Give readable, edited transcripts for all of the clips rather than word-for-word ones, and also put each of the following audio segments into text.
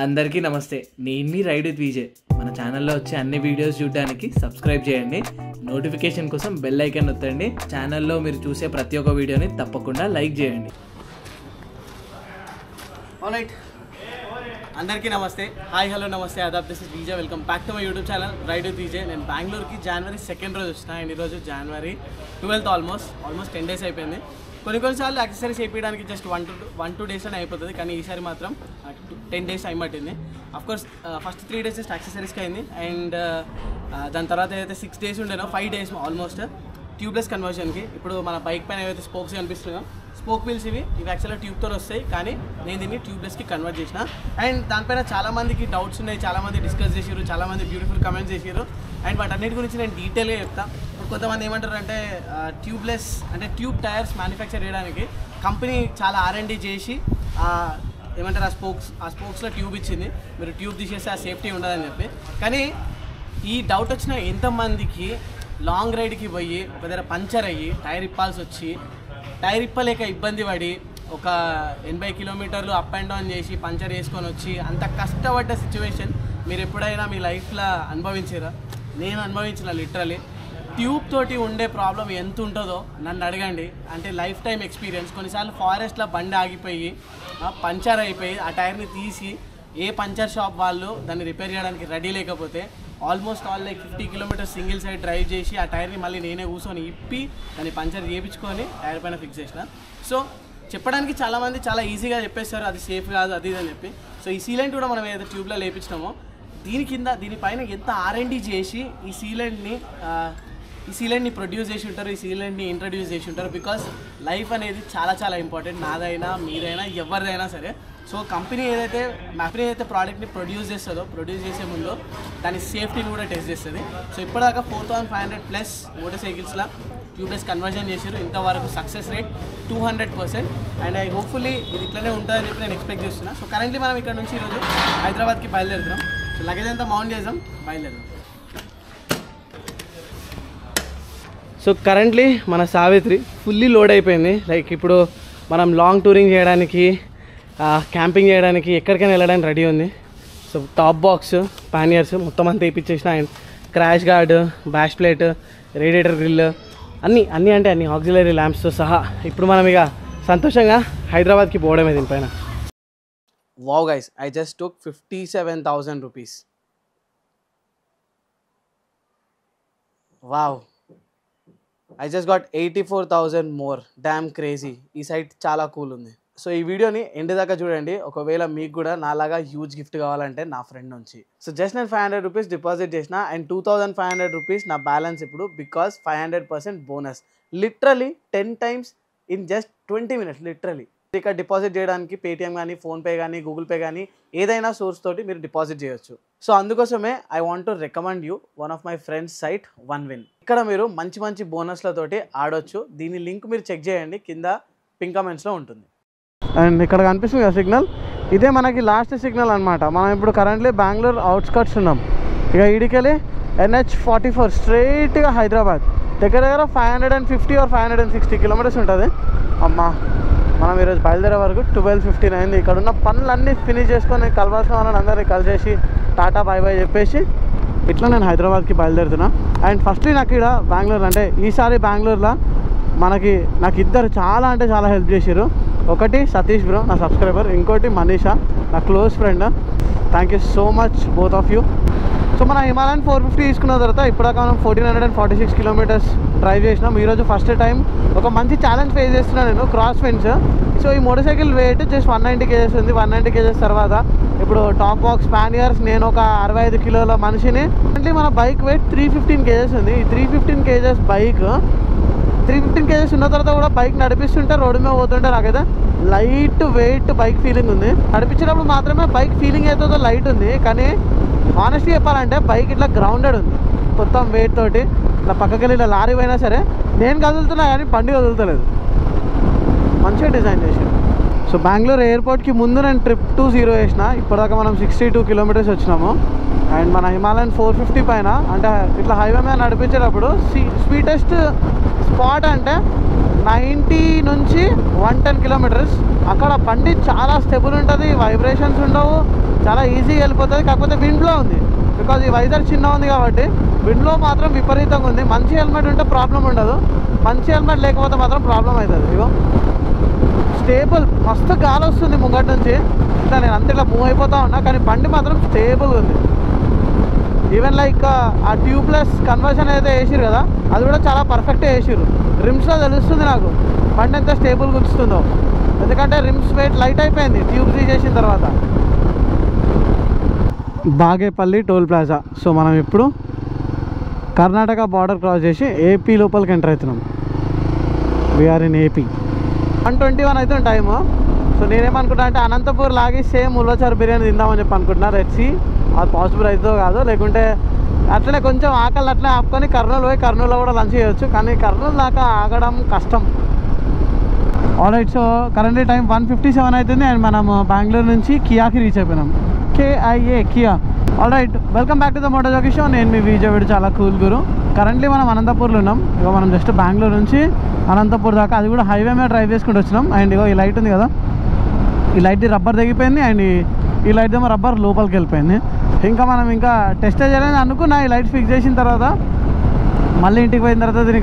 అందరికీ నమస్తే. నేను మీ రైడ్ విత్ విజయ్. మన ఛానల్లో వచ్చే అన్ని వీడియోస్ చూడడానికి సబ్స్క్రైబ్ చేయండి. నోటిఫికేషన్ కోసం బెల్ ఐకాన్ నొక్కండి. ఛానల్లో మీరు చూసే ప్రతి ఒక్క వీడియోని తప్పకుండా లైక్ చేయండి. ఆల్రైట్, అందరికీ నమస్తే. హాయ్, హలో, నమస్తే, ఆదాబ్. This is Vijay. Welcome back to my YouTube channel ride with Vijay. నేను బెంగళూరుకి జనవరి 2nd రోజు వచ్చిన. అండ్ ఈరోజు జనవరి 12th. ఆల్మోస్ట్ 10 days అయిపోయింది. కొన్నిసార్లు యాక్సెసరీస్ వేయించడానికి జస్ట్ 1-2 days అని అయిపోతుంది, కానీ ఈసారి మాత్రం 10 days టైం పట్టింది. అఫ్కోర్స్ ఫస్ట్ 3 days జస్ట్ యాక్సెసరీస్కి అయింది. అండ్ దాని తర్వాత ఏదైతే 6 days ఉండేనో 5 days ఆల్మోస్ట్ ట్యూబ్లెస్ కన్వర్షన్కి. ఇప్పుడు మన బైక్ పైన ఏవైతే స్పోక్స్ కనిపిస్తున్నాయో స్పోక్ వీల్స్ ఇవి యాక్చువల్గా ట్యూబ్తో వస్తాయి, కానీ నేను దీన్ని ట్యూబ్లెస్కి కన్వర్ట్ చేసిన. అండ్ దానిపైన చాలామందికి డౌట్స్ ఉన్నాయి, చాలామంది డిస్కస్ చేసారు, చాలామంది బ్యూటిఫుల్ కమెంట్స్ చేసారు. అండ్ వాటన్నిటి గురించి నేను డీటెయిల్గా చెప్తాను. ఇప్పుడు కొంతమంది ఏమంటారు అంటే ట్యూబ్లెస్ అంటే ట్యూబ్ టైర్స్ మ్యానుఫ్యాక్చర్ చేయడానికి కంపెనీ చాలా R&D చేసి ఏమంటారు ఆ స్పోక్స్లో ట్యూబ్ ఇచ్చింది, మీరు ట్యూబ్ తీసేస్తే ఆ సేఫ్టీ ఉండదని చెప్పి. కానీ ఈ డౌట్ వచ్చిన ఎంతమందికి లాంగ్ రైడ్కి పోయి ఒక దగ్గర పంచర్ అయ్యి టైర్ ఇప్పాల్సి వచ్చి టైర్ ఇప్పలేక ఇబ్బంది పడి ఒక 80 kilometers అప్ అండ్ డౌన్ చేసి పంచర్ వేసుకొని వచ్చి అంత కష్టపడ్డ సిచ్యువేషన్ మీరు ఎప్పుడైనా మీ లైఫ్లో అనుభవించారా? నేను అనుభవించిన. లిటరలీ ట్యూబ్ తోటి ఉండే ప్రాబ్లం ఎంత ఉంటుందో నన్ను అడగండి. అంటే లైఫ్ టైం ఎక్స్పీరియన్స్. కొన్నిసార్లు ఫారెస్ట్లో బండి ఆగిపోయి పంచర్ అయిపోయి ఆ టైర్ని తీసి ఏ పంచర్ షాప్ వాళ్ళు దాన్ని రిపేర్ చేయడానికి రెడీ లేకపోతే almost all like 50 kilometers single side drive చేసి ఆ టైర్ని మళ్ళీ నేనే కూర్చొని ఇప్పి దాన్ని పంచర్ చేయించుకొని టైర్ పైన ఫిక్స్ చేసిన. సో చెప్పడానికి చాలామంది చాలా ఈజీగా చెప్పేస్తారు అది సేఫ్ కాదు అది అని చెప్పి. సో ఈ సీలెంట్ కూడా మనం ఏదైతే ట్యూబ్లో లేపించినామో దీనిపైన ఎంత R&D చేసి ఈ సీలెంట్ని ప్రొడ్యూస్ చేసి ఉంటారు, ఈ సీలెంట్ని ఇంట్రడ్యూస్ చేసి ఉంటారు. బికాస్ లైఫ్ అనేది చాలా చాలా ఇంపార్టెంట్, నాదైనా మీరైనా ఎవరిదైనా సరే. సో కంపెనీ ఏదైతే ప్రోడక్ట్ని ప్రొడ్యూస్ చేసే ముందు దాని సేఫ్టీని కూడా టెస్ట్ చేస్తుంది. సో ఇప్పటిదాకా 4500+ మోటార్ సైకిల్స్లో ట్యూబ్లెస్ కన్వర్షన్ చేశారు. ఇంతవరకు సక్సెస్ రేట్ 200%. అండ్ హోప్ఫుల్లీ ఇది ఇట్లనే ఉంటుందని చెప్పి నేను ఎక్స్పెక్ట్ చేస్తున్నా. సో కరెంట్లీ మనం ఇక్కడ నుంచి ఈరోజు హైదరాబాద్కి బయలుదేరుతున్నాం. సో లగేజ్ అంతా మౌంట్ చేద్దాం, బయలుదేరుదాం. సో కరెంట్లీ మన సావిత్రి ఫుల్లీ లోడ్ అయిపోయింది. లైక్ ఇప్పుడు మనం లాంగ్ టూరింగ్ చేయడానికి, క్యాంపింగ్ చేయడానికి, ఎక్కడికైనా వెళ్ళడానికి రెడీ ఉంది. సో టాప్ బాక్స్, పానియర్స్ మొత్తం అంతా వేయించేసిన. And crash guard, bash plate, radiator grill అన్నీ ఆక్సిలరీ ల్యాంప్స్తో సహా ఇప్పుడు మనం ఇక సంతోషంగా హైదరాబాద్కి పోవడమే దీనిపైన. Wow guys, I just took 57,000 rupees. Wow, I just got 84,000 more. Damn crazy. ఈ సైట్ చాలా కూల్ ఉంది. సో ఈ వీడియోని ఎండ్ దాకా చూడండి. ఒకవేళ మీకు కూడా నాలాగా హ్యూజ్ గిఫ్ట్ కావాలంటే నా ఫ్రెండ్ నుంచి. సో జస్ట్ నేను 500 rupees డిపాజిట్ చేసిన. అండ్ 2,500 rupees నా బ్యాలెన్స్ ఇప్పుడు, because 500% bonus. Literally 10 times in జస్ట్ 20 minutes. లిటరలీ ఇక్కడ డిపాజిట్ చేయడానికి పేటిఎం కానీ, ఫోన్పే కానీ, గూగుల్ పే కానీ ఏదైనా సోర్స్ తోటి మీరు డిపాజిట్ చేయొచ్చు. సో అందుకోసమే I want to recommend you one of my friends site OneWin. ఇక్కడ మీరు మంచి బోనస్లతోటి ఆడొచ్చు. దీని లింక్ మీరు చెక్ చేయండి, కింద పిన్ కామెంట్స్లో ఉంటుంది. అండ్ ఇక్కడ కనిపిస్తుంది కదా సిగ్నల్, ఇదే మనకి లాస్ట్ సిగ్నల్ అనమాట. మనం ఇప్పుడు కరెంట్లీ బెంగళూరు అవుట్స్కట్స్ ఉన్నాం. ఇక ఇడికెళ్ళి NH44 స్ట్రైట్గా హైదరాబాద్ దగ్గర 550 or 560 kilometers ఉంటుంది. అమ్మా, మనం ఈరోజు బయలుదేరే వరకు 12:15 అయింది. ఇక్కడ ఉన్న పనులన్నీ ఫినిష్ చేసుకొని కలవాల్సిన వాళ్ళని అందరినీ కలిసేసి టాటా బాయ్ బాయ్ చెప్పేసి ఇట్లా నేను హైదరాబాద్కి బయలుదేరుతున్నా. అండ్ ఫస్ట్లీ నాకు ఇక్కడ బెంగళూరు అంటే ఈసారి బెంగళూరులో నాకు ఇద్దరు చాలా హెల్ప్ చేశారు. ఒకటి సతీష్ బ్రో, నా సబ్స్క్రైబర్. ఇంకోటి మనీషా, నా close friend. Thank you so much both of you. So మన హిమాలయన్ 450 తీసుకున్న తర్వాత ఇప్పటిదాకా మనం 1446 kilometers డ్రైవ్ చేసినాం. ఈరోజు ఫస్ట్ టైం ఒక మంచి ఛాలెంజ్ ఫేస్ చేస్తున్నాను నేను, క్రాస్ ఫెన్స్. సో ఈ motorcycle weight just 190 kgs ఉంది. 190 kgs తర్వాత ఇప్పుడు టాప్ బాక్స్, పానియర్స్, నేను ఒక 65 కిలోల మనిషిని. అంటే మన బైక్ వెయిట్ 315 kgs ఉంది. ఈ 315 kgs బైక్ 315 kgs ఉన్న తర్వాత కూడా బైక్ నడిపిస్తుంటే రోడ్డు మీద పోతుంటే నాకైతే లైట్ వెయిట్ బైక్ ఫీలింగ్ ఉంది. నడిపించేటప్పుడు మాత్రమే బైక్ ఫీలింగ్ అవుతుందో లైట్ ఉంది, కానీ హానెస్ట్గా చెప్పాలంటే బైక్ ఇట్లా గ్రౌండెడ్ ఉంది. మొత్తం వెయిట్ తోటి ఇట్లా పక్కకెళ్ళి ఇలా లారీ పోయినా సరే నేను కదులుతున్నా కానీ బండి కదులుతలేదు. మంచిగా డిజైన్ చేసాను. సో బెంగళూరు ఎయిర్పోర్ట్కి ముందు నేను ట్రిప్ to 0 వేసిన. ఇప్పటిదాకా మనం 62 kilometers వచ్చినాము. అండ్ మన హిమాలయన్ 450 పైన అంటే ఇట్లా హైవే మీద నడిపించేటప్పుడు స్పాట్ అంటే 90 నుంచి 110 కిలోమీటర్స్. అక్కడ బండి చాలా స్టెబుల్ ఉంటుంది, వైబ్రేషన్స్ ఉండవు, చాలా ఈజీగా వెళ్ళిపోతుంది. కాకపోతే విండ్లో ఉంది, బికాజ్ ఈ వైజర్ చిన్న ఉంది కాబట్టి విండ్లో మాత్రం విపరీతంగా ఉంది. మంచి హెల్మెట్ ఉంటే ప్రాబ్లం ఉండదు, మంచి హెల్మెట్ లేకపోతే మాత్రం ప్రాబ్లం అవుతుంది. ఇగో స్టేబుల్, మస్తు గాలి వస్తుంది ముంగటి నుంచి. ఇట్లా నేను అంత ఇట్లా మూవ్ అయిపోతా ఉన్నా, కానీ బండి మాత్రం స్టేబుల్గా ఉంది. ఈవెన్ లైక్ ఆ ట్యూబ్లెస్ కన్వర్షన్ అయితే వేసిరు కదా, అది కూడా చాలా పర్ఫెక్ట్గా వేసిరు. రిమ్స్లో తెలుస్తుంది నాకు బండి ఎంత స్టేబుల్గా ఉంచుతుందో, ఎందుకంటే రిమ్స్ వెయిట్ లైట్ అయిపోయింది ట్యూబ్ తీసేసిన తర్వాత. Bagepalli toll plaza. సో మనం ఇప్పుడు కర్ణాటక బార్డర్ క్రాస్ చేసి ఏపీ లోపలికి ఎంటర్ అవుతున్నాం. We're in AP. 1:21 అవుతుంది టైము. సో నేనేమనుకుంటా అంటే అనంతపూర్ లాగి సేమ్ ఉల్వచారు బిర్యానీ తిందామని చెప్పి అనుకుంటున్నా. రెడ్ సీ అది పాసిబుల్ అవుతుందో కాదో, లేకుంటే అట్లనే కొంచెం ఆకలి అట్లనే ఆపుకొని కర్నూలు పోయి కర్నూలులో కూడా లంచ్ చేయొచ్చు, కానీ కర్నూలు దాకా ఆగడం కష్టం. ఆల్రైట్, సో కరెంట్లీ టైం 1:57 అవుతుంది అండ్ మనము బెంగళూరు నుంచి కియాకి రీచ్ అయిపోయినాం. KIA Kia. Alright, welcome back to the moto jockey show. నేను మీ విజయ్ వీడు, చాలా కూల్ గురు. కరెంట్లీ మనం అనంతపూర్లో ఉన్నాం. ఇక మనం జస్ట్ బెంగళూరు నుంచి అనంతపూర్ దాకా, అది కూడా హైవే మీద డ్రైవ్ చేసుకుంటూ వచ్చినాం. అండ్ ఇగో ఈ లైట్ ఉంది కదా, ఈ లైట్ రబ్బర్ తెగిపోయింది అండ్ ఈ లైట్ ఏమో రబ్బర్ లోపలికి వెళ్ళిపోయింది. ఇంకా మనం ఇంకా టెస్ట్ చేయాలని అనుకున్నా. ఈ లైట్ ఫిక్స్ చేసిన తర్వాత మళ్ళీ ఇంటికి పోయిన తర్వాత దీన్ని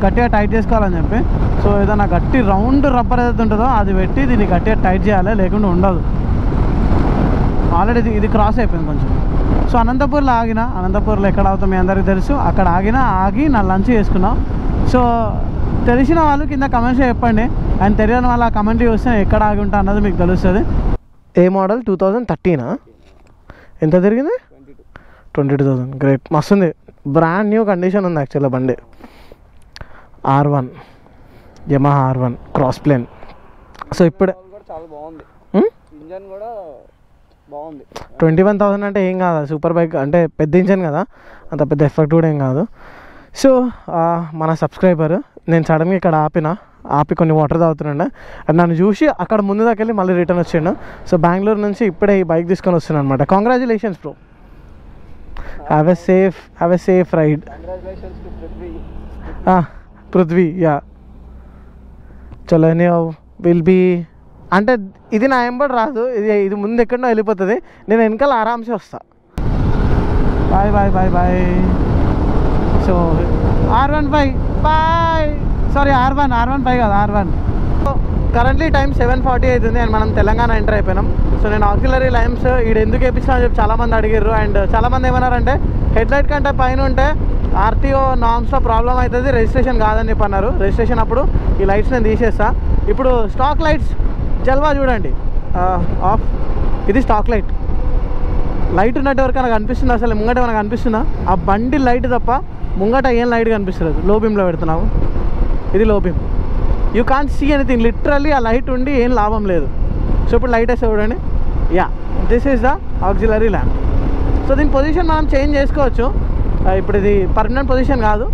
గట్టిగా టైట్ చేసుకోవాలని చెప్పి, సో ఏదైనా గట్టి రౌండ్ రబ్బర్ ఏదైతే ఉంటుందో అది పెట్టి దీన్ని గట్టిగా టైట్ చేయాలి, లేకుండా ఉండదు. ఆల్రెడీ ఇది క్రాస్ అయిపోయింది కొంచెం. సో అనంతపూర్లో ఆగిన, అనంతపూర్లో ఎక్కడ అవుతాం మీ అందరికీ తెలుసు, అక్కడ ఆగి నా లంచ్ చేసుకున్నాం. సో తెలిసిన వాళ్ళు కింద కమెంట్స్ చెప్పండి, అండ్ తెలియని వాళ్ళు ఆ కమెంట్ చూస్తే ఎక్కడ ఆగి ఉంటా అన్నది మీకు తెలుస్తుంది. ఏ మోడల్? 2013. ఎంత తిరిగింది? 22,000. గ్రేట్, మస్తుంది. బ్రాండ్ న్యూ కండిషన్ ఉంది యాక్చువల్గా బండి. R1 Yamaha R1 cross plane. So ఇప్పుడే చాలా బాగుంది, ఇంజన్ కూడా బాగుంది. 21,000 అంటే ఏం కాదు, సూపర్ బైక్ అంటే పెద్ద ఇంజన్ కదా, అంత పెద్ద ఎఫెక్ట్ కూడా ఏం కాదు. సో మన సబ్స్క్రైబర్, నేను సడన్గా ఇక్కడ ఆపి కొన్ని వాటర్ తాగుతుండే, అండ్ నన్ను చూసి అక్కడ ముందు దాకా వెళ్ళి మళ్ళీ రిటర్న్ వచ్చిండు. సో బెంగళూరు నుంచి ఇప్పుడే ఈ బైక్ తీసుకొని వస్తున్నాను అనమాట. Congratulations bro, have a safe ride. Prithvi, yeah చలో విల్ బీ అంటే ఇది నా ఎంబడి రాదు, ఇది ముందు ఎక్కడో వెళ్ళిపోతుంది, నేను వెనకాల ఆరామ్సే వస్తా. Bye bye bye bye. So R15 bye, sorry R15 కాదు R1. కరెంట్లీ టైం 7:40 అవుతుంది అండ్ మనం తెలంగాణ ఎంటర్ అయిపోయినాం. సో నేను ఆక్సిలరీ లైమ్స్ ఈడు ఎందుకు వేయించినా అని చెప్పి చాలామంది అడిగారు. అండ్ చాలామంది ఏమన్నారంటే హెడ్లైట్ కంటే పైన ఉంటే RTO నామ్స్లో ప్రాబ్లం అవుతుంది, రిజిస్ట్రేషన్ కాదని చెప్పి అన్నారు. రిజిస్ట్రేషన్ అప్పుడు ఈ లైట్స్ నేను తీసేస్తా. ఇప్పుడు స్టాక్ లైట్స్ జల్వా చూడండి, ఆఫ్. ఇది స్టాక్ లైట్ ఉన్నట్టు ఎవరికైనా కనిపిస్తుంది? అసలు ముంగట మనకు కనిపిస్తుందా? ఆ బండి లైట్ తప్ప ముంగట ఏం లైట్ కనిపిస్తుంది. లో బీమ్లో పెడుతున్నాము, ఇది low beam. You can't see anything, literally ఆ లైట్ ఉండి ఏం లాభం లేదు. సో ఇప్పుడు లైట్ వేస్తే చూడండి, yeah this is the auxiliary lamp. So దీని పొజిషన్ మనం చేంజ్ చేసుకోవచ్చు. ఇప్పుడు ఇది పర్మనెంట్ పొజిషన్ కాదు.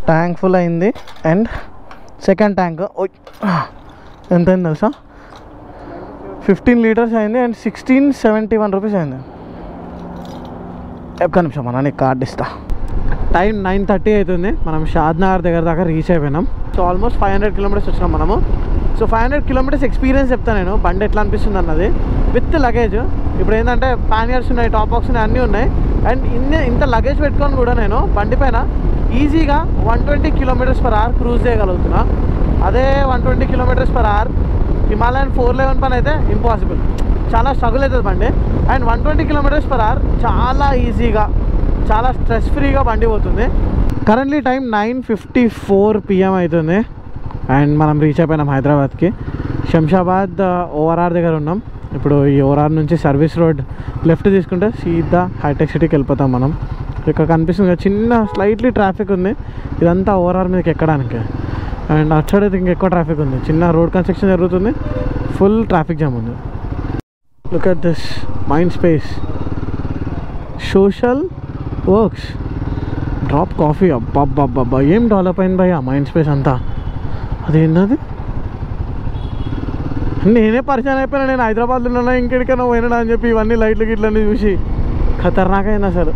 ట్యాంక్ ఫుల్ అయింది అండ్ సెకండ్ ట్యాంక్ ఎంత అయింది తెలుసా? 15 లీటర్స్ అయింది అండ్ 1671 రూపీస్ అయింది. ఒక్క నిమిషం అన్న, నీకు కార్డు ఇస్తా. టైం 9:30 అవుతుంది, మనం షాద్నగర్ దగ్గర దాకా రీచ్ అయిపోయినాం. సో ఆల్మోస్ట్ 500 కిలోమీటర్స్ వచ్చినాం మనము. సో 500 కిలోమీటర్స్ ఎక్స్పీరియన్స్ చెప్తాను నేను, బండి ఎట్లా అనిపిస్తుంది అన్నది విత్ లగేజ్. ఇప్పుడు ఏంటంటే పానియర్స్ ఉన్నాయి, టాప్ బాక్స్ ఉన్నాయి, అన్నీ ఉన్నాయి. అండ్ ఇంత లగేజ్ పెట్టుకొని కూడా నేను బండి పైన ఈజీగా 120 km/h క్రూజ్ చేయగలుగుతున్నా. అదే 120 km/h హిమాలయన్ 411 పని అయితే ఇంపాసిబుల్, చాలా స్ట్రగుల్ అవుతుంది బండి. అండ్ 120 km/h చాలా ఈజీగా, చాలా స్ట్రెస్ ఫ్రీగా బండి పోతుంది. కరెంట్లీ టైం 9:54 PM అవుతుంది అండ్ మనం రీచ్ అయిపోయినాం హైదరాబాద్కి. శంషాబాద్ ORR దగ్గర ఉన్నాం. ఇప్పుడు ఈ ORR నుంచి సర్వీస్ రోడ్ లెఫ్ట్ తీసుకుంటే సీదా హైటెక్ సిటీకి వెళ్ళిపోతాం మనం. ఇక్కడ కనిపిస్తుంది కదా, చిన్న స్లైట్లీ ట్రాఫిక్ ఉంది, ఇదంతా ORR మీదకి ఎక్కడానికి. అండ్ అటు సైడ్ అయితే ఇంకెక్కువ ట్రాఫిక్ ఉంది, చిన్న రోడ్ కన్స్ట్రక్షన్ జరుగుతుంది, ఫుల్ ట్రాఫిక్ జామ్ ఉంది. Look at this mind space, social works, drop coffee. అబ్బా ఏం డెవలప్ అయింది భయ్యా మైండ్ స్పేస్ అంతా. అదేంటది, నేనే పరిచయం అయిపోయినా, నేను హైదరాబాద్లో ఉన్నా ఇంకెడికైనా పోయినా అని చెప్పి ఇవన్నీ లైట్లు గిట్లన్నీ చూసి ఖతర్నాక్ అయింది అసలు.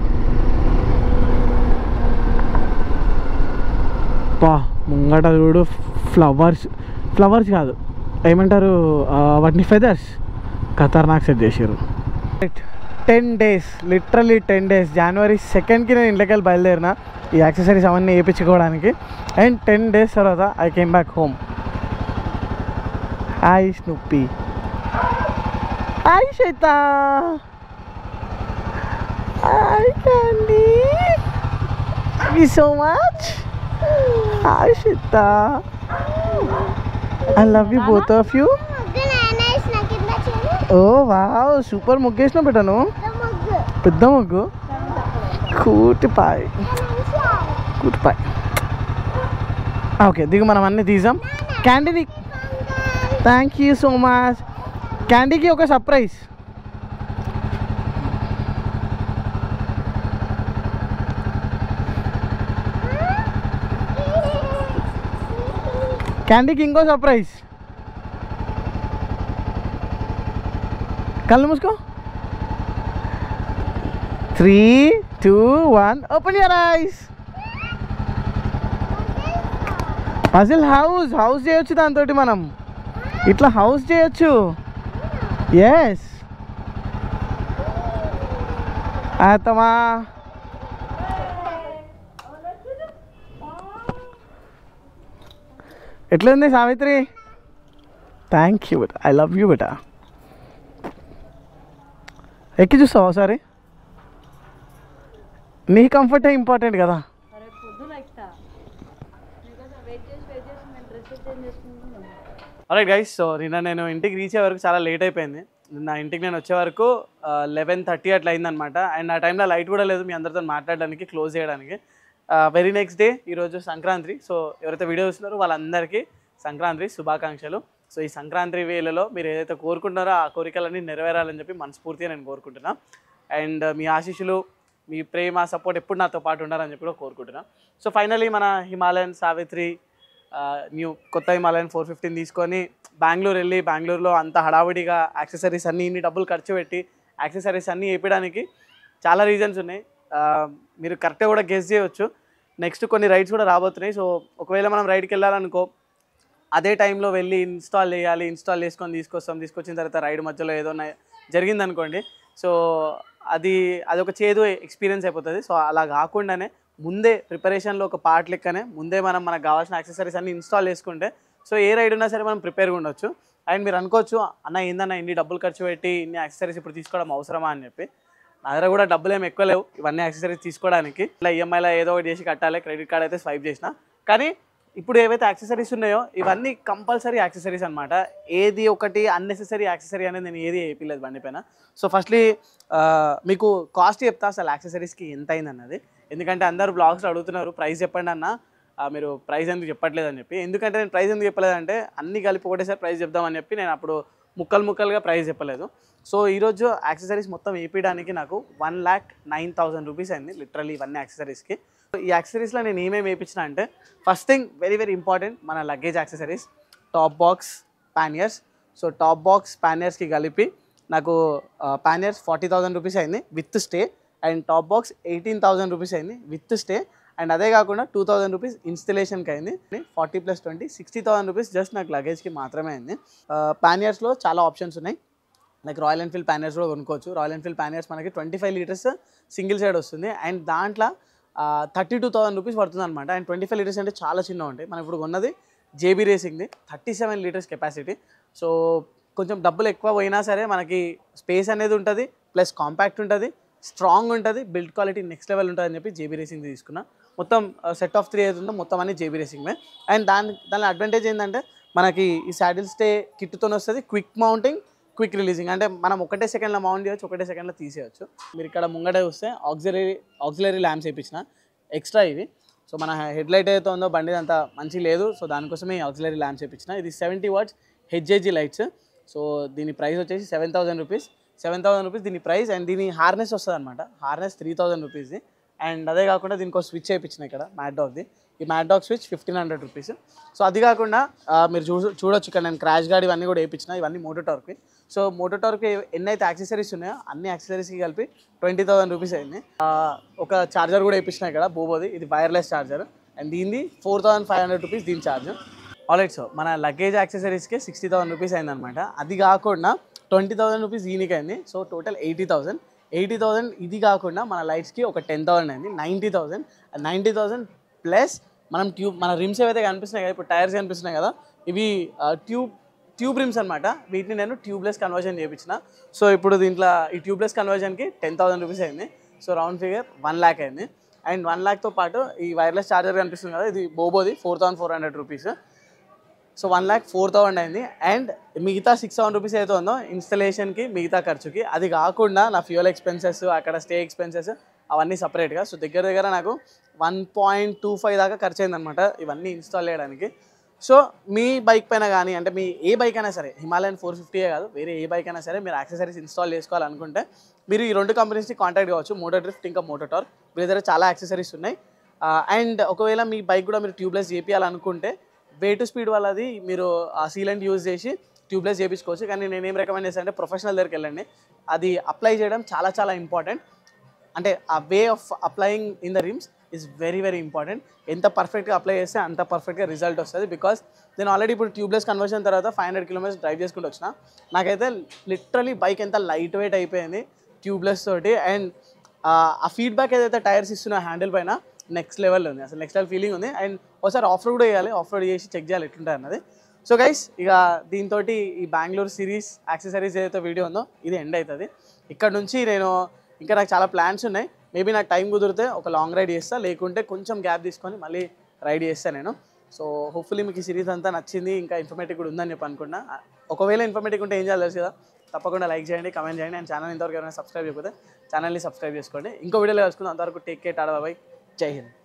పా ముంగట చూడు ఫ్లవర్స్ కాదు ఏమంటారు వాటిని ఫెదర్స్ ఖతర్నాక్ సెట్ చేసారు. 10 days literally 10 days January 2nd నేను ఇంట్లోకి వెళ్ళి బయలుదేరిన ఈ యాక్సెసరీస్ అవన్నీ వేయించుకోవడానికి. అండ్ 10 days తర్వాత I came back home. Hi Snoopy, hi Shweta, hi Candy, thank you so much. Hi Shweta, I love you both of you. Oh wow super ముగ్గేసిన పెట్టాను, పెద్ద ముగ్గు. కూటిపాయ్. ఓకే దిగు, మనం అన్నీ తీసాం. క్యాండీని థ్యాంక్ యూ సో మచ్. క్యాండీకి ఒక సర్ప్రైజ్. క్యాండీకి ఇంకో సర్ప్రైజ్. కళ్ళు మూసుకో. 3, 2, 1 open your eyes. Puzzle house చేయొచ్చు దాంతో, మనం ఇట్లా హౌస్ చేయొచ్చు. ఎస్ ఆతమా. ఎట్లుంది సావిత్రి? థ్యాంక్ యూ బేటా, ఐ లవ్ యూ బేటా. ఎక్కి చూస్తావా ఒకసారి? నీ కంఫర్టే ఇంపార్టెంట్ కదా. ఆల్రైట్ గైస్, సో నిన్న నేను ఇంటికి రీచ్ అయ్యే వరకు చాలా లేట్ అయిపోయింది. నా ఇంటికి నేను వచ్చే వరకు 11:30 అట్లా అయిందనమాట. అండ్ ఆ టైంలో లైట్ కూడా లేదు మీ అందరితో మాట్లాడడానికి, క్లోజ్ చేయడానికి. వెరీ నెక్స్ట్ డే ఈరోజు సంక్రాంతి. సో ఎవరైతే వీడియో చూస్తున్నారో వాళ్ళందరికీ సంక్రాంతి శుభాకాంక్షలు. సో ఈ సంక్రాంతి వేళలో మీరు ఏదైతే కోరుకుంటున్నారో ఆ కోరికలన్నీ నెరవేరాలని చెప్పి మనస్ఫూర్తిగా నేను కోరుకుంటున్నాను. అండ్ మీ ఆశీస్సులు, మీ ప్రేమ, సపోర్ట్ ఎప్పుడు నాతో పాటు ఉండాలని చెప్పి కూడా కోరుకుంటున్నాను. సో ఫైనలీ మన హిమాలయన్ సావిత్రి కొత్త హిమాలయన్ 450 తీసుకొని బెంగళూరు వెళ్ళి, బెంగళూరులో అంత హడావిడిగా యాక్సెసరీస్ అన్నీ ఇన్ని డబ్బులు ఖర్చు పెట్టి యాక్సెసరీస్ అన్నీ వేయడానికి చాలా రీజన్స్ ఉన్నాయి. మీరు కరెక్ట్గా కూడా గెస్ చేయవచ్చు. నెక్స్ట్ కొన్ని రైడ్స్ కూడా రాబోతున్నాయి. సో ఒకవేళ మనం రైడ్కి వెళ్ళాలనుకో, అదే టైంలో వెళ్ళి ఇన్స్టాల్ చేయాలి, ఇన్స్టాల్ చేసుకొని తీసుకొచ్చిన తర్వాత రైడ్ మధ్యలో ఏదో జరిగిందనుకోండి, సో అది ఒక చేదు ఎక్స్పీరియన్స్ అయిపోతుంది. సో అలా కాకుండానే ముందే ప్రిపరేషన్లో ఒక పార్ట్ లెక్కనే ముందే మనకు కావాల్సిన యాక్సెసరీస్ అన్నీ ఇన్స్టాల్ చేసుకుంటే సో ఏ రైడ్ ఉన్నా సరే మనం ప్రిపేర్గా ఉండొచ్చు. అండ్ మీరు అనుకోవచ్చు, అన్న ఏందన్నా ఇన్ని డబ్బులు ఖర్చు పెట్టి ఇన్ని యాక్సెసరీస్ ఇప్పుడు తీసుకోవడం అవసరమా అని చెప్పి. నా దగ్గర కూడా డబ్బులు ఏమి ఎక్కువ లేవు ఇవన్నీ యాక్సెసరీస్ తీసుకోవడానికి. ఇలా ఈఎంఐలో ఏదో ఒకటి చేసి కట్టాలి, క్రెడిట్ కార్డ్ అయితే స్వైప్ చేసిన. కానీ ఇప్పుడు ఏవైతే యాక్సెసరీస్ ఉన్నాయో ఇవన్నీ కంపల్సరీ యాక్సెసరీస్ అనమాట. ఏది ఒకటి అన్నెసెసరీ యాక్సెసరీ అనేది నేను ఏది వేయలేదు బండి పైన. సో ఫస్ట్లీ మీకు కాస్ట్ చెప్తా అసలు యాక్సెసరీస్కి ఎంత అయింది అన్నది. ఎందుకంటే అందరూ బ్లాగ్స్లో అడుగుతున్నారు ప్రైస్ చెప్పండి అన్న, మీరు ప్రైస్ ఎందుకు చెప్పట్లేదని చెప్పి. ఎందుకంటే నేను ప్రైస్ ఎందుకు చెప్పలేదంటే అన్నీ కలిపి ఒకటేసారి ప్రైస్ చెప్దామని చెప్పి నేను అప్పుడు ముక్కలుగా ప్రైస్ చెప్పలేదు. సో ఈరోజు యాక్సెసరీస్ మొత్తం వేయడానికి నాకు 1,09,000 రూపీస్ అయింది లిటరల్లీ ఇవన్నీ యాక్సెసరీస్కి. ఈ యాక్సెసరీస్లో నేను ఏమేమి వేయించిన అంటే, first thing very very important మన luggage accessories, top box, panniers. So top box పానియర్స్కి కలిపి నాకు పానియర్స్ 40,000 రూపీస్ అయింది with stay. And top box 18,000 rupees అయింది విత్ స్టే. అండ్ అదే కాకుండా 2,000 రూపీస్ ఇన్స్టలేషన్కి అయింది. 40 + 20 60,000 రూపీస్ జస్ట్ నాకు లగేజ్కి మాత్రమే అయింది. పానియర్స్లో చాలా ఆప్షన్స్ ఉన్నాయి. లైక్ రాయల్ ఎన్ఫీల్డ్ పానియర్స్ కూడా కొనుక్కోవచ్చు. రాయల్ ఎన్ఫీల్డ్ పానియర్స్ మనకి 25 లీటర్స్ సింగిల్ సైడ్ వస్తుంది. అండ్ దాంట్లో 32,000 రూపీస్ పడుతుంది అనమాట. అండ్ 25 లీటర్స్ అంటే చాలా చిన్న ఉంటాయి. మనం ఇప్పుడు కొన్నది జేబీ రేసింగ్ది 37 లీటర్స్ కెపాసిటీ. సో కొంచెం డబ్బులు ఎక్కువ పోయినా సరే మనకి స్పేస్ అనేది ఉంటుంది, ప్లస్ కాంపాక్ట్ ఉంటుంది, స్ట్రాంగ్ ఉంటుంది, బిల్డ్ క్వాలిటీ నెక్స్ట్ లెవెల్ ఉంటుంది అని చెప్పి జేబీ రేసింగ్ తీసుకున్నా. మొత్తం సెట్ ఆఫ్ 3 అవుతుందో మొత్తం అన్ని జేబీ రేసింగ్మే. అండ్ దాని అడ్వాంటేజ్ ఏంటంటే మనకి ఈ శాడిల్ స్టే కిట్తో వస్తుంది, క్విక్ మౌంటింగ్, క్విక్ రిలీజింగ్. అంటే మనం ఒకటే సెకండ్లో మౌంట్ చేయొచ్చు, ఒకటే సెకండ్లో తీసేయచ్చు. మీరు ఇక్కడ ముంగట చూస్తే ఆక్సిలరీ ల్యాంప్స్ వేయించిన ఎక్స్ట్రా ఇవి. సో మన హెడ్ లైట్ ఏదైతే ఉందో బండి అంత మంచి లేదు, సో దానికోసమే ఆక్సిలరీ ల్యాంప్స్ వేయించిన. ఇది 70 వాట్స్ హెచ్ఏజీ లైట్స్. సో దీని ప్రైస్ వచ్చేసి 7,000 రూపీస్. 7,000 రూపీస్ దీని ప్రైస్. అండ్ దీని హార్నెస్ వస్తుంది అనమాట, హార్నెస్ 3,000 రూపీస్ది. అండ్ అదే కాకుండా దీనికి ఒక స్విచ్ వేయించిన ఇక్కడ మ్యాట్ డాగ్ది. ఈ Maddog switch 1,500 rupees. So అది కాకుండా మీరు చూడొచ్చు ఇక్కడ నేను క్రాష్ గార్డ్ ఇవన్నీ కూడా వేయించిన. ఇవన్నీ మోటో టార్క్వి. సో మోటో టార్క్వి ఎన్నైతే యాక్సెసరీస్ ఉన్నాయో అన్ని యాక్సెసరీస్కి కలిపి 20,000 రూపీస్ అయింది. ఒక చార్జర్ కూడా వేయించిన ఇక్కడ బోబోది, ఇది వైర్లెస్ చార్జర్. అండ్ దీన్ని 4500 రూపీస్ దీని ఛార్జ్. ఆల్రైట్, సో మన లగేజ్ యాక్సెసరీస్కే 60,000 రూపీస్ అయిందనమాట. అది కాకుండా 20,000 రూపీస్ దీనికి అయింది. సో టోటల్ 80,000 ఇది కాకుండా మన లైట్స్కి ఒక 10,000 అయింది. 90,000 ప్లస్ మన రిమ్స్ ఏవైతే కనిపిస్తున్నాయి కదా, ఇప్పుడు టైర్స్ కనిపిస్తున్నాయి కదా, ఇవి ట్యూబ్ రిమ్స్ అనమాట. వీటిని నేను ట్యూబ్లెస్ కన్వర్జన్ చేయించిన. సో ఇప్పుడు దీంట్లో ఈ ట్యూబ్లెస్ కన్వర్జన్కి 10,000 రూపీస్ అయింది. సో రౌండ్ ఫిగర్ 1 lakh అయింది. అండ్ 1 lakhతో పాటు ఈ వైర్లెస్ ఛార్జర్ కనిపిస్తుంది కదా, ఇది బోబోది 4,400 రూపీస్. సో 1,04,000 అయింది. అండ్ మిగతా 6,000 రూపీస్ అయితే ఉందో ఇన్స్టలేషన్కి, మిగతా ఖర్చుకి, అది కాకుండా నా ఫ్యూయల్ ఎక్స్పెన్సెస్, అక్కడ స్టే ఎక్స్పెన్సెస్ అవన్నీ సపరేట్గా. సో దగ్గర నాకు 1.25 దాకా ఖర్చు అయిందనమాట ఇవన్నీ ఇన్స్టాల్ చేయడానికి. సో మీ బైక్ పైన కానీ, అంటే మీ ఏ బైక్ అయినా సరే, హిమాలయన్ 450 కాదు, వేరే ఏ బైక్ అయినా సరే మీరు యాక్సెసరీస్ ఇన్స్టాల్ చేసుకోవాలనుకుంటే మీరు ఈ 2 కంపెనీస్ని కాంటాక్ట్ కావచ్చు, మోటో డ్రిఫ్ట్ ఇంకా మోటో టార్క్. మీ దగ్గర చాలా యాక్సెసరీస్ ఉన్నాయి. అండ్ ఒకవేళ మీ బైక్ కూడా మీరు ట్యూబ్లెస్ చేయించాలనుకుంటే వే టు స్పీడ్ వాళ్ళది మీరు ఆ సీలెంట్ యూజ్ చేసి ట్యూబ్లెస్ చేయించుకోవచ్చు. కానీ నేనేం రికమెండ్ చేస్తాను అంటే ప్రొఫెషనల్ దగ్గరికి వెళ్ళండి. అది అప్లై చేయడం చాలా ఇంపార్టెంట్. అంటే ఆ way of applying in the RIMS is very important. ఎంత పర్ఫెక్ట్గా అప్లై చేస్తే అంత పర్ఫెక్ట్గా రిజల్ట్ వస్తుంది. బికాస్ నేను ఆల్రెడీ ఇప్పుడు ట్యూబ్లెస్ కన్వర్షన్ తర్వాత 500 kilometers డ్రైవ్ చేసుకుంటూ వచ్చిన. నాకైతే లిటరలీ బైక్ ఎంత లైట్ వెయిట్ అయిపోయింది ట్యూబ్లెస్ తోటి. అండ్ ఆ ఫీడ్బ్యాక్ ఏదైతే టైర్స్ ఇస్తున్న హ్యాండిల్ పైన నెక్స్ట్ లెవెల్ ఉంది, అసలు నెక్స్ట్ లెవెల్ ఫీలింగ్ ఉంది. అండ్ ఒకసారి ఆఫ్ రోడ్ వేయాలి, ఆఫ్ రోడ్ చేసి చెక్ చేయాలి ఎట్లుంటుంది అన్నది. సో గైస్, ఇక దీంతో ఈ బెంగళూరు సిరీస్ యాక్సెసరీస్ ఏదైతే వీడియో ఉందో ఇది ఎండ్ అవుతుంది. ఇక్కడ నుంచి నాకు చాలా ప్లాన్స్ ఉన్నాయి. మేబీ నాకు టైం కుదిరితే ఒక లాంగ్ రైడ్ చేస్తా, లేకుంటే కొంచెం గ్యాప్ తీసుకొని మళ్ళీ రైడ్ చేస్తాను నేను. సో హోప్ఫుల్లీ మీకు ఈ సిరీస్ అంతా నచ్చింది, ఇంకా ఇన్ఫర్మేటివ్ కూడా ఉందని అనుకుంటున్నా. ఒకవేళ ఇన్ఫర్మేటివ్ ఉంటే ఏం చేయాలి తెలుసు కదా, తప్పకుండా లైక్ చేయండి, కమెంట్ చేయండి. అండ్ ఛానల్ ఇంతవరకు ఎవరైనా సబ్స్క్రైబ్ చేయకపోతే ఛానల్ని సబ్స్క్రైబ్ చేసుకోండి. ఇంకో వీడియోలో కలుసుకుందాం. అంతవరకు టేక్ కేర్, టాటా, బాయ్, జై హింద్.